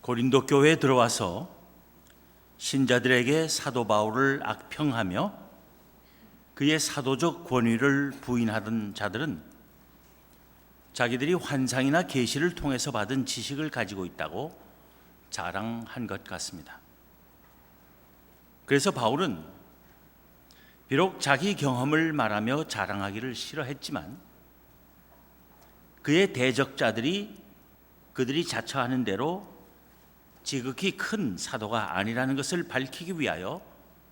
고린도 교회에 들어와서 신자들에게 사도 바울을 악평하며 그의 사도적 권위를 부인하던 자들은 자기들이 환상이나 계시를 통해서 받은 지식을 가지고 있다고 자랑한 것 같습니다. 그래서 바울은 비록 자기 경험을 말하며 자랑하기를 싫어했지만 그의 대적자들이 그들이 자처하는 대로 지극히 큰 사도가 아니라는 것을 밝히기 위하여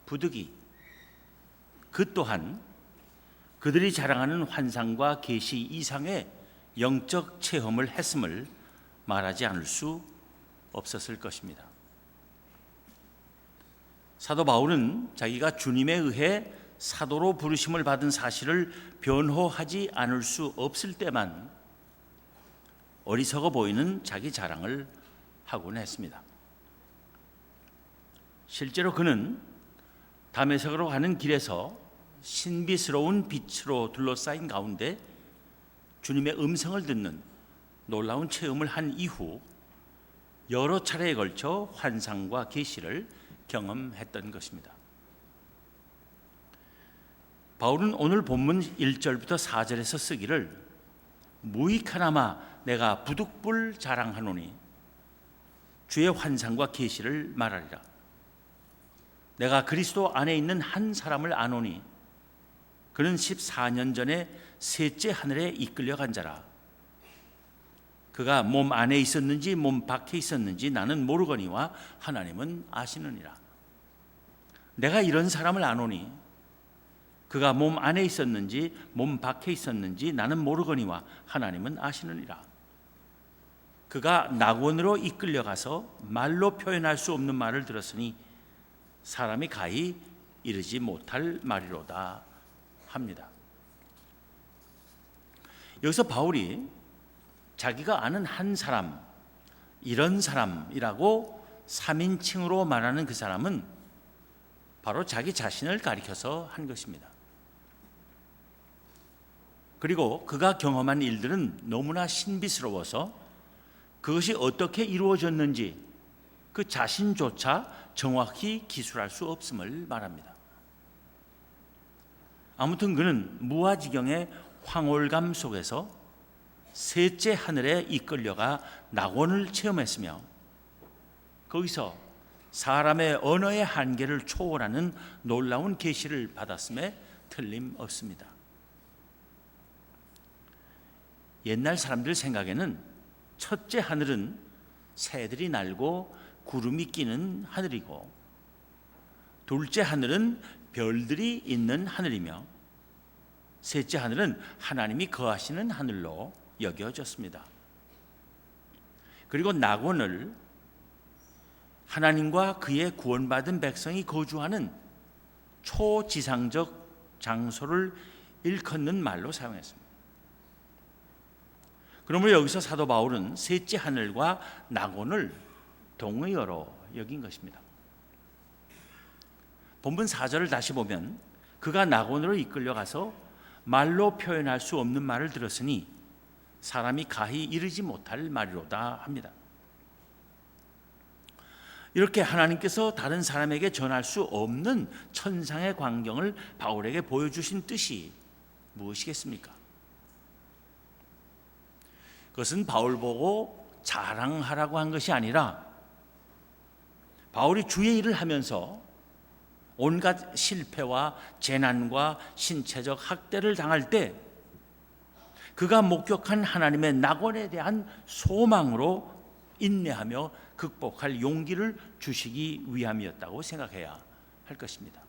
부득이 그 또한 그들이 자랑하는 환상과 계시 이상의 영적 체험을 했음을 말하지 않을 수 없었을 것입니다. 사도 바울은 자기가 주님에 의해 사도로 부르심을 받은 사실을 변호하지 않을 수 없을 때만 어리석어 보이는 자기 자랑을 하곤 했습니다. 실제로 그는 다메섹으로 가는 길에서 신비스러운 빛으로 둘러싸인 가운데 주님의 음성을 듣는 놀라운 체험을 한 이후 여러 차례에 걸쳐 환상과 계시를 경험했던 것입니다. 바울은 오늘 본문 1절부터 4절에서 쓰기를 무익하나마 내가 부득불 자랑하노니 주의 환상과 계시를 말하리라. 내가 그리스도 안에 있는 한 사람을 아노니 그는 14년 전에 셋째 하늘에 이끌려간 자라. 그가 몸 안에 있었는지 몸 밖에 있었는지 나는 모르거니와 하나님은 아시느니라. 내가 이런 사람을 아노니 그가 몸 안에 있었는지 몸 밖에 있었는지 나는 모르거니와 하나님은 아시느니라. 그가 낙원으로 이끌려가서 말로 표현할 수 없는 말을 들었으니 사람이 가히 이르지 못할 말이로다 합니다. 여기서 바울이 자기가 아는 한 사람, 이런 사람이라고 3인칭으로 말하는 그 사람은 바로 자기 자신을 가리켜서 한 것입니다. 그리고 그가 경험한 일들은 너무나 신비스러워서 그것이 어떻게 이루어졌는지 그 자신조차 정확히 기술할 수 없음을 말합니다. 아무튼 그는 무아지경의 황홀감 속에서 셋째 하늘에 이끌려가 낙원을 체험했으며 거기서 사람의 언어의 한계를 초월하는 놀라운 계시를 받았음에 틀림없습니다. 옛날 사람들 생각에는 첫째 하늘은 새들이 날고 구름이 끼는 하늘이고 둘째 하늘은 별들이 있는 하늘이며 셋째 하늘은 하나님이 거하시는 하늘로 여겨졌습니다. 그리고 낙원을 하나님과 그의 구원받은 백성이 거주하는 초지상적 장소를 일컫는 말로 사용했습니다. 그러므로 여기서 사도 바울은 셋째 하늘과 낙원을 동의어로 여긴 것입니다. 본문 4절을 다시 보면 그가 낙원으로 이끌려가서 말로 표현할 수 없는 말을 들었으니 사람이 가히 이르지 못할 말이로다 합니다. 이렇게 하나님께서 다른 사람에게 전할 수 없는 천상의 광경을 바울에게 보여주신 뜻이 무엇이겠습니까? 그것은 바울 보고 자랑하라고 한 것이 아니라 바울이 주의 일을 하면서 온갖 실패와 재난과 신체적 학대를 당할 때 그가 목격한 하나님의 낙원에 대한 소망으로 인내하며 극복할 용기를 주시기 위함이었다고 생각해야 할 것입니다.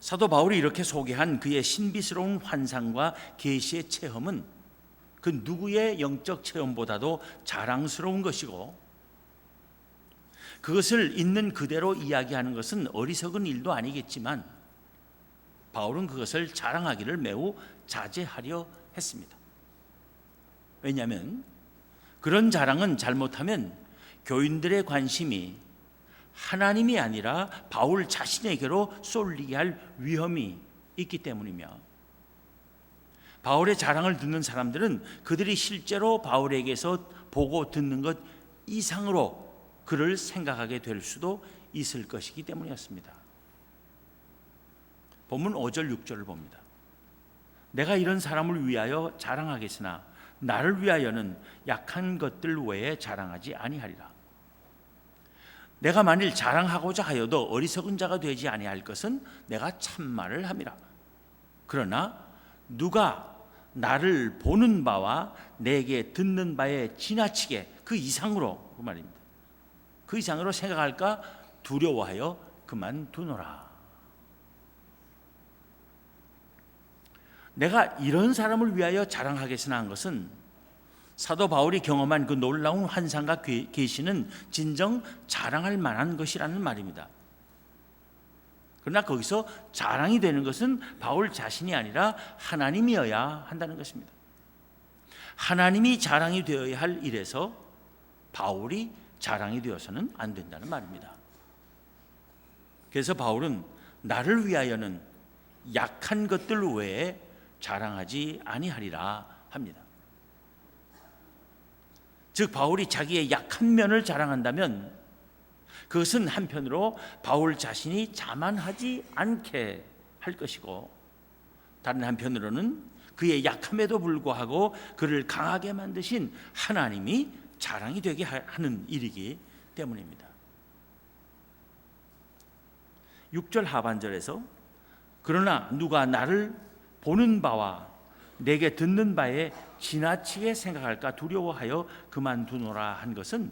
사도 바울이 이렇게 소개한 그의 신비스러운 환상과 계시의 체험은 그 누구의 영적 체험보다도 자랑스러운 것이고 그것을 있는 그대로 이야기하는 것은 어리석은 일도 아니겠지만 바울은 그것을 자랑하기를 매우 자제하려 했습니다. 왜냐하면 그런 자랑은 잘못하면 교인들의 관심이 하나님이 아니라 바울 자신에게로 쏠리게 할 위험이 있기 때문이며 바울의 자랑을 듣는 사람들은 그들이 실제로 바울에게서 보고 듣는 것 이상으로 그를 생각하게 될 수도 있을 것이기 때문이었습니다. 본문 5절 6절을 봅니다. 내가 이런 사람을 위하여 자랑하겠으나 나를 위하여는 약한 것들 외에 자랑하지 아니하리라. 내가 만일 자랑하고자 하여도 어리석은 자가 되지 아니할 것은 내가 참말을 함이라. 그러나 누가 나를 보는 바와 내게 듣는 바에 지나치게 그 이상으로 그 말입니다. 그 이상으로 생각할까 두려워하여 그만두노라. 내가 이런 사람을 위하여 자랑하겠으나 한 것은 사도 바울이 경험한 그 놀라운 환상과 계시는 진정 자랑할 만한 것이라는 말입니다. 그러나 거기서 자랑이 되는 것은 바울 자신이 아니라 하나님이어야 한다는 것입니다. 하나님이 자랑이 되어야 할 일에서 바울이 자랑이 되어서는 안 된다는 말입니다. 그래서 바울은 나를 위하여는 약한 것들 외에 자랑하지 아니하리라 합니다. 즉 바울이 자기의 약한 면을 자랑한다면 그것은 한편으로 바울 자신이 자만하지 않게 할 것이고, 다른 한편으로는 그의 약함에도 불구하고 그를 강하게 만드신 하나님이 자랑이 되게 하는 일이기 때문입니다. 6절 하반절에서 그러나 누가 나를 보는 바와 내게 듣는 바에 지나치게 생각할까 두려워하여 그만두노라 한 것은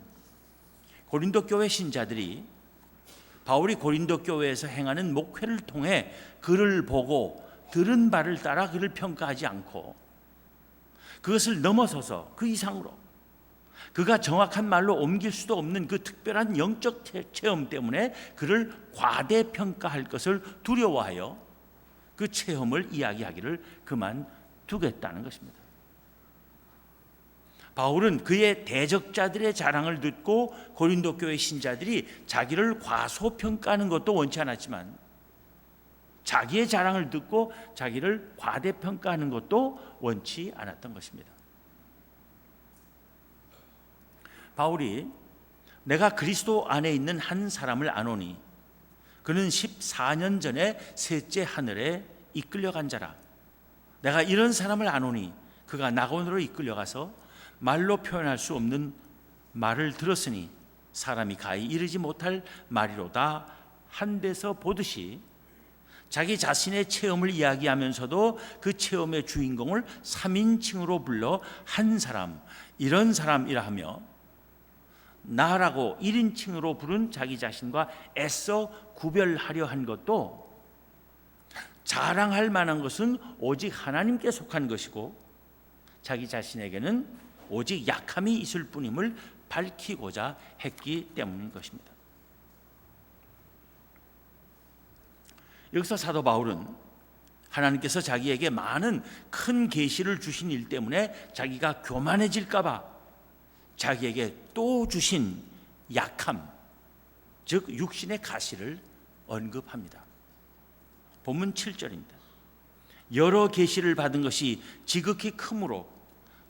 고린도 교회 신자들이 바울이 고린도 교회에서 행하는 목회를 통해 그를 보고 들은 바를 따라 그를 평가하지 않고 그것을 넘어서서 그 이상으로 그가 정확한 말로 옮길 수도 없는 그 특별한 영적 체험 때문에 그를 과대평가할 것을 두려워하여 그 체험을 이야기하기를 그만두겠다는 것입니다. 바울은 그의 대적자들의 자랑을 듣고 고린도 교회 신자들이 자기를 과소평가하는 것도 원치 않았지만 자기의 자랑을 듣고 자기를 과대평가하는 것도 원치 않았던 것입니다. 바울이 내가 그리스도 안에 있는 한 사람을 아노니 그는 14년 전에 셋째 하늘에 이끌려간 자라. 내가 이런 사람을 아노니 그가 낙원으로 이끌려가서 말로 표현할 수 없는 말을 들었으니 사람이 가히 이르지 못할 말이로다 한 데서 보듯이 자기 자신의 체험을 이야기하면서도 그 체험의 주인공을 3인칭으로 불러 한 사람, 이런 사람이라 하며 나라고 1인칭으로 부른 자기 자신과 애써 구별하려 한 것도 자랑할 만한 것은 오직 하나님께 속한 것이고 자기 자신에게는 오직 약함이 있을 뿐임을 밝히고자 했기 때문인 것입니다. 여기서 사도 바울은 하나님께서 자기에게 많은 큰 계시를 주신 일 때문에 자기가 교만해질까 봐 자기에게 또 주신 약함, 즉 육신의 가시를 언급합니다. 본문 7절입니다. 여러 계시를 받은 것이 지극히 크므로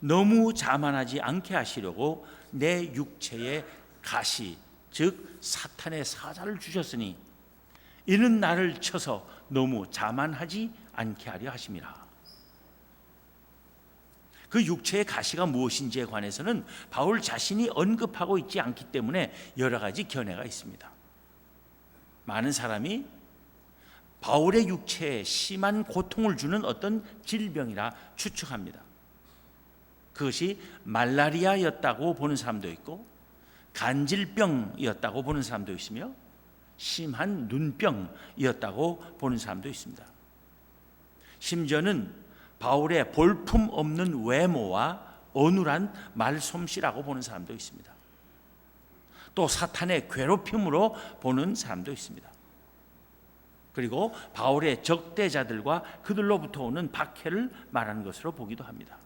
너무 자만하지 않게 하시려고 내 육체의 가시, 즉 사탄의 사자를 주셨으니 이는 나를 쳐서 너무 자만하지 않게 하려 하심이라. 그 육체의 가시가 무엇인지에 관해서는 바울 자신이 언급하고 있지 않기 때문에 여러 가지 견해가 있습니다. 많은 사람이 바울의 육체에 심한 고통을 주는 어떤 질병이라 추측합니다. 그것이 말라리아였다고 보는 사람도 있고 간질병이었다고 보는 사람도 있으며 심한 눈병이었다고 보는 사람도 있습니다. 심지어는 바울의 볼품 없는 외모와 어눌한 말솜씨라고 보는 사람도 있습니다. 또 사탄의 괴롭힘으로 보는 사람도 있습니다. 그리고 바울의 적대자들과 그들로부터 오는 박해를 말하는 것으로 보기도 합니다.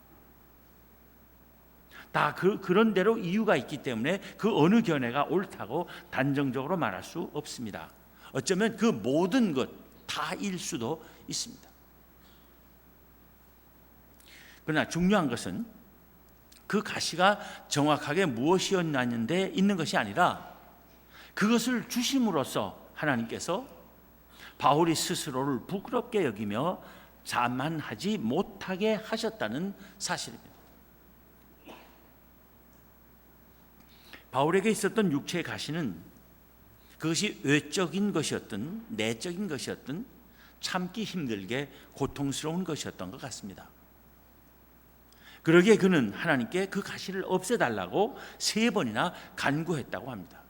다 그런 대로 이유가 있기 때문에 그 어느 견해가 옳다고 단정적으로 말할 수 없습니다. 어쩌면 그 모든 것 다일 수도 있습니다. 그러나 중요한 것은 그 가시가 정확하게 무엇이었냐는데 있는 것이 아니라 그것을 주심으로써 하나님께서 바울이 스스로를 부끄럽게 여기며 자만하지 못하게 하셨다는 사실입니다. 바울에게 있었던 육체의 가시는 그것이 외적인 것이었든 내적인 것이었든 참기 힘들게 고통스러운 것이었던 것 같습니다. 그러기에 그는 하나님께 그 가시를 없애달라고 3번이나 간구했다고 합니다.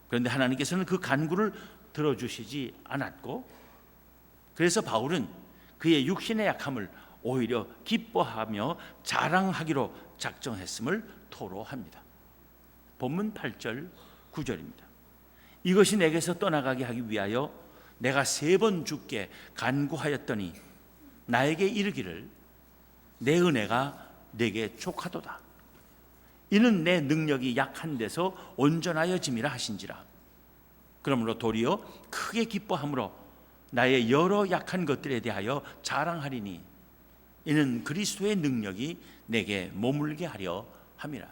그런데 하나님께서는 그 간구를 들어주시지 않았고, 그래서 바울은 그의 육신의 약함을 오히려 기뻐하며 자랑하기로 작정했음을 토로합니다. 본문 8절 9절입니다. 이것이 내게서 떠나가게 하기 위하여 내가 3번 주께 간구하였더니 나에게 이르기를 내 은혜가 내게 족하도다. 이는 내 능력이 약한 데서 온전하여짐이라 하신지라. 그러므로 도리어 크게 기뻐함으로 나의 여러 약한 것들에 대하여 자랑하리니 이는 그리스도의 능력이 내게 머물게 하려 함이라.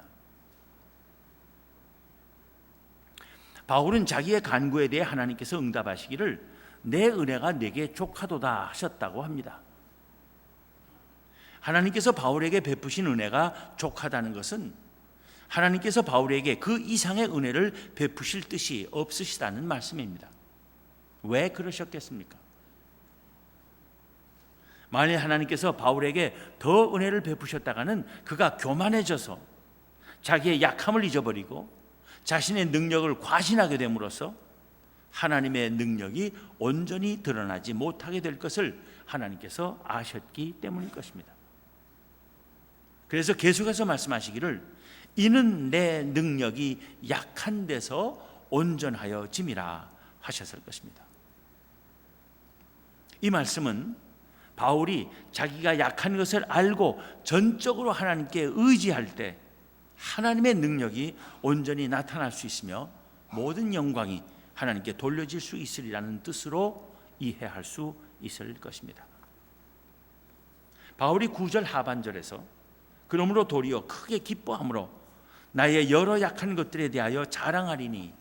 바울은 자기의 간구에 대해 하나님께서 응답하시기를 내 은혜가 내게 족하도다 하셨다고 합니다. 하나님께서 바울에게 베푸신 은혜가 족하다는 것은 하나님께서 바울에게 그 이상의 은혜를 베푸실 뜻이 없으시다는 말씀입니다. 왜 그러셨겠습니까? 만일 하나님께서 바울에게 더 은혜를 베푸셨다가는 그가 교만해져서 자기의 약함을 잊어버리고 자신의 능력을 과신하게 됨으로써 하나님의 능력이 온전히 드러나지 못하게 될 것을 하나님께서 아셨기 때문일 것입니다. 그래서 계속해서 말씀하시기를 이는 내 능력이 약한 데서 온전하여짐이라 하셨을 것입니다. 이 말씀은 바울이 자기가 약한 것을 알고 전적으로 하나님께 의지할 때 하나님의 능력이 온전히 나타날 수 있으며 모든 영광이 하나님께 돌려질 수 있으리라는 뜻으로 이해할 수 있을 것입니다. 바울이 9절 하반절에서 그러므로 도리어 크게 기뻐함으로 나의 여러 약한 것들에 대하여 자랑하리니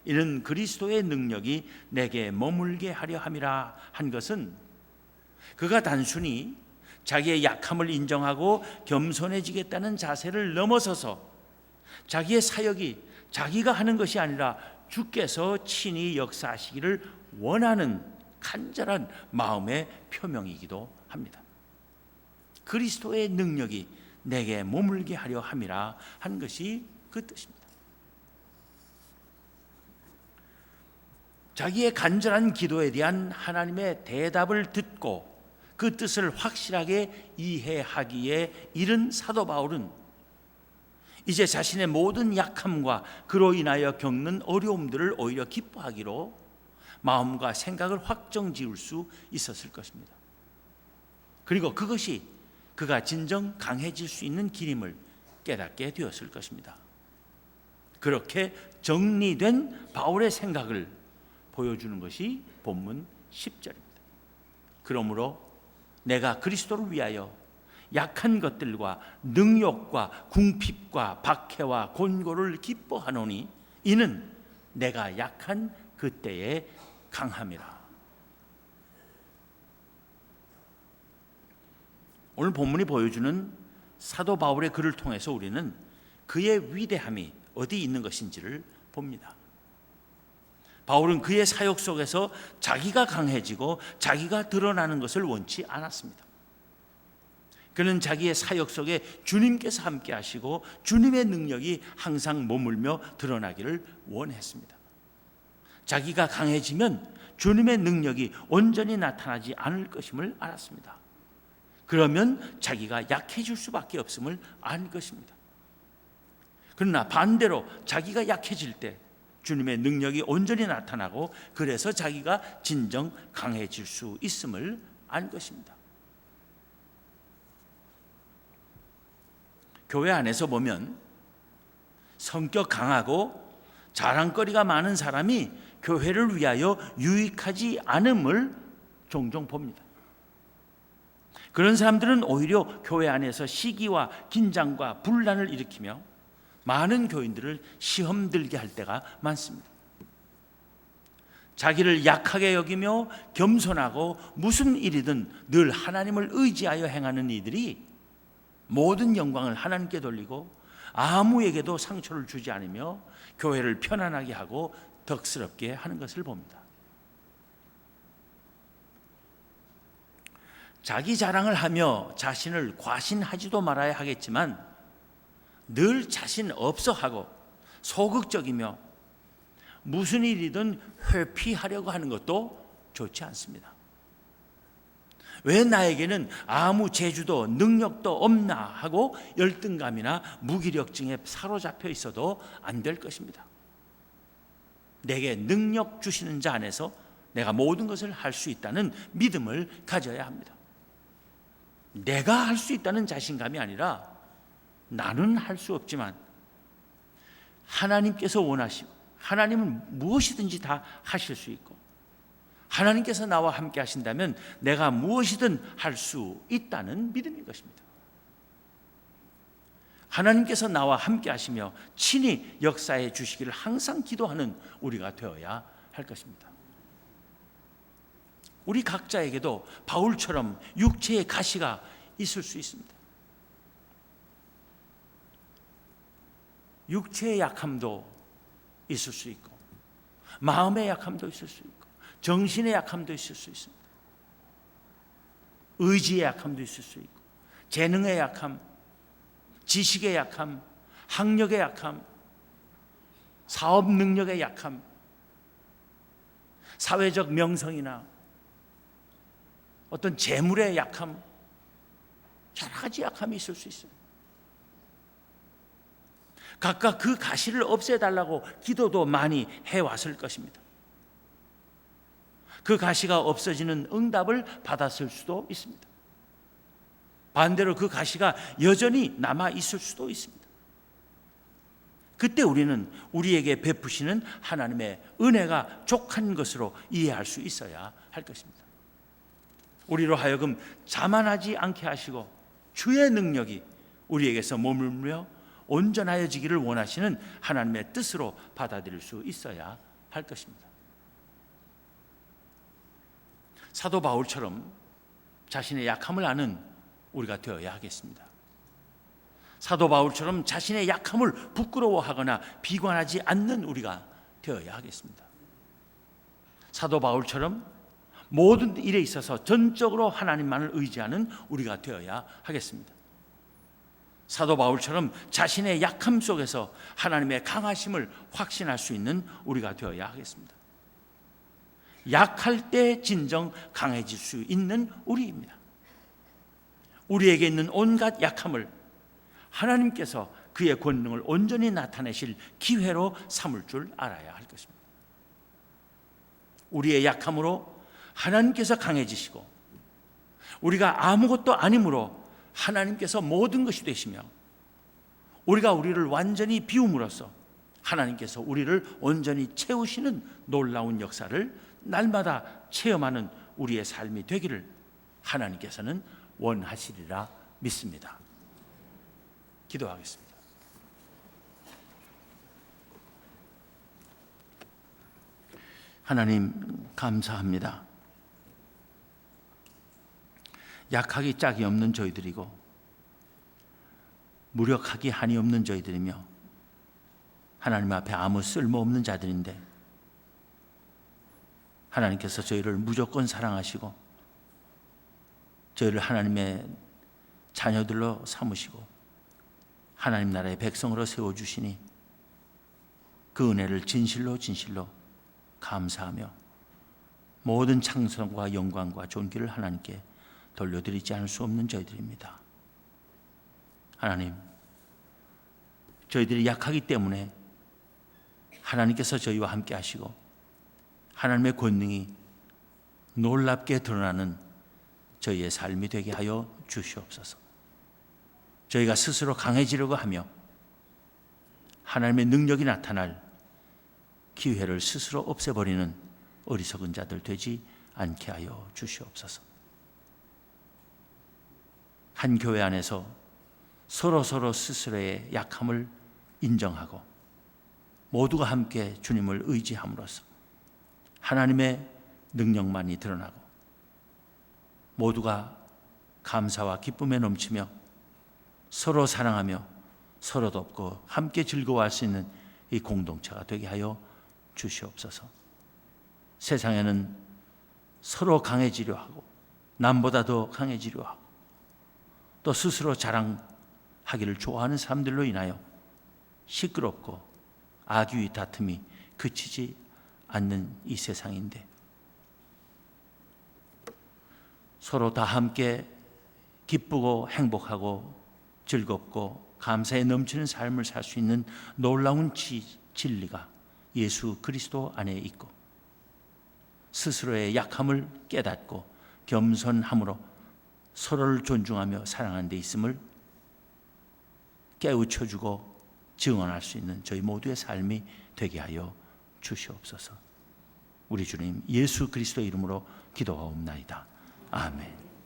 이는 그리스도의 능력이 내게 머물게 하려 함이라 한 것은 그가 단순히 자기의 약함을 인정하고 겸손해지겠다는 자세를 넘어서서 자기의 사역이 자기가 하는 것이 아니라 주께서 친히 역사하시기를 원하는 간절한 마음의 표명이기도 합니다. 그리스도의 능력이 내게 머물게 하려 함이라 한 것이 그 뜻입니다. 자기의 간절한 기도에 대한 하나님의 대답을 듣고 그 뜻을 확실하게 이해하기에 이른 사도 바울은 이제 자신의 모든 약함과 그로 인하여 겪는 어려움들을 오히려 기뻐하기로 마음과 생각을 확정 지을 수 있었을 것입니다. 그리고 그것이 그가 진정 강해질 수 있는 길임을 깨닫게 되었을 것입니다. 그렇게 정리된 바울의 생각을 보여주는 것이 본문 10절입니다. 그러므로 내가 그리스도를 위하여 약한 것들과 능욕과 궁핍과 박해와 곤고를 기뻐하노니 이는 내가 약한 그때에 강함이라. 오늘 본문이 보여주는 사도 바울의 글을 통해서 우리는 그의 위대함이 어디 있는 것인지를 봅니다. 바울은 그의 사역 속에서 자기가 강해지고 자기가 드러나는 것을 원치 않았습니다. 그는 자기의 사역 속에 주님께서 함께 하시고 주님의 능력이 항상 머물며 드러나기를 원했습니다. 자기가 강해지면 주님의 능력이 온전히 나타나지 않을 것임을 알았습니다. 그러면 자기가 약해질 수밖에 없음을 알 것입니다. 그러나 반대로 자기가 약해질 때 주님의 능력이 온전히 나타나고 그래서 자기가 진정 강해질 수 있음을 알 것입니다. 교회 안에서 보면 성격 강하고 자랑거리가 많은 사람이 교회를 위하여 유익하지 않음을 종종 봅니다. 그런 사람들은 오히려 교회 안에서 시기와 긴장과 분란을 일으키며 많은 교인들을 시험 들게 할 때가 많습니다. 자기를 약하게 여기며 겸손하고 무슨 일이든 늘 하나님을 의지하여 행하는 이들이 모든 영광을 하나님께 돌리고 아무에게도 상처를 주지 않으며 교회를 편안하게 하고 덕스럽게 하는 것을 봅니다. 자기 자랑을 하며 자신을 과신하지도 말아야 하겠지만 늘 자신 없어 하고 소극적이며 무슨 일이든 회피하려고 하는 것도 좋지 않습니다. 왜 나에게는 아무 재주도 능력도 없나 하고 열등감이나 무기력증에 사로잡혀 있어도 안 될 것입니다. 내게 능력 주시는 자 안에서 내가 모든 것을 할 수 있다는 믿음을 가져야 합니다. 내가 할 수 있다는 자신감이 아니라 나는 할 수 없지만 하나님께서 원하시고 하나님은 무엇이든지 다 하실 수 있고 하나님께서 나와 함께 하신다면 내가 무엇이든 할 수 있다는 믿음인 것입니다. 하나님께서 나와 함께 하시며 친히 역사해 주시기를 항상 기도하는 우리가 되어야 할 것입니다. 우리 각자에게도 바울처럼 육체의 가시가 있을 수 있습니다. 육체의 약함도 있을 수 있고 마음의 약함도 있을 수 있고 정신의 약함도 있을 수 있습니다. 의지의 약함도 있을 수 있고 재능의 약함, 지식의 약함, 학력의 약함, 사업 능력의 약함, 사회적 명성이나 어떤 재물의 약함, 여러 가지 약함이 있을 수 있어요. 각각 그 가시를 없애달라고 기도도 많이 해왔을 것입니다. 그 가시가 없어지는 응답을 받았을 수도 있습니다. 반대로 그 가시가 여전히 남아 있을 수도 있습니다. 그때 우리는 우리에게 베푸시는 하나님의 은혜가 족한 것으로 이해할 수 있어야 할 것입니다. 우리로 하여금 자만하지 않게 하시고 주의 능력이 우리에게서 머물며 온전하여지기를 원하시는 하나님의 뜻으로 받아들일 수 있어야 할 것입니다. 사도 바울처럼 자신의 약함을 아는 우리가 되어야 하겠습니다. 사도 바울처럼 자신의 약함을 부끄러워하거나 비관하지 않는 우리가 되어야 하겠습니다. 사도 바울처럼 모든 일에 있어서 전적으로 하나님만을 의지하는 우리가 되어야 하겠습니다. 사도 바울처럼 자신의 약함 속에서 하나님의 강하심을 확신할 수 있는 우리가 되어야 하겠습니다. 약할 때 진정 강해질 수 있는 우리입니다. 우리에게 있는 온갖 약함을 하나님께서 그의 권능을 온전히 나타내실 기회로 삼을 줄 알아야 할 것입니다. 우리의 약함으로 하나님께서 강해지시고 우리가 아무것도 아니므로 하나님께서 모든 것이 되시며 우리가 우리를 완전히 비움으로써 하나님께서 우리를 온전히 채우시는 놀라운 역사를 날마다 체험하는 우리의 삶이 되기를 하나님께서는 원하시리라 믿습니다. 기도하겠습니다. 하나님 감사합니다. 약하기 짝이 없는 저희들이고 무력하기 한이 없는 저희들이며 하나님 앞에 아무 쓸모없는 자들인데 하나님께서 저희를 무조건 사랑하시고 저희를 하나님의 자녀들로 삼으시고 하나님 나라의 백성으로 세워주시니 그 은혜를 진실로 감사하며 모든 찬송과 영광과 존귀를 하나님께 돌려드리지 않을 수 없는 저희들입니다. 하나님, 저희들이 약하기 때문에 하나님께서 저희와 함께 하시고 하나님의 권능이 놀랍게 드러나는 저희의 삶이 되게 하여 주시옵소서. 저희가 스스로 강해지려고 하며 하나님의 능력이 나타날 기회를 스스로 없애버리는 어리석은 자들 되지 않게 하여 주시옵소서. 한 교회 안에서 서로 스스로의 약함을 인정하고 모두가 함께 주님을 의지함으로써 하나님의 능력만이 드러나고 모두가 감사와 기쁨에 넘치며 서로 사랑하며 서로 돕고 함께 즐거워할 수 있는 이 공동체가 되게 하여 주시옵소서. 세상에는 서로 강해지려 하고 남보다 더 강해지려 하고 또 스스로 자랑하기를 좋아하는 사람들로 인하여 시끄럽고 악의 다툼이 그치지 않는 이 세상인데 서로 다 함께 기쁘고 행복하고 즐겁고 감사에 넘치는 삶을 살 수 있는 놀라운 진리가 예수 그리스도 안에 있고 스스로의 약함을 깨닫고 겸손함으로 서로를 존중하며 사랑하는 데 있음을 깨우쳐주고 증언할 수 있는 저희 모두의 삶이 되게 하여 주시옵소서. 우리 주님 예수 그리스도의 이름으로 기도하옵나이다. 아멘.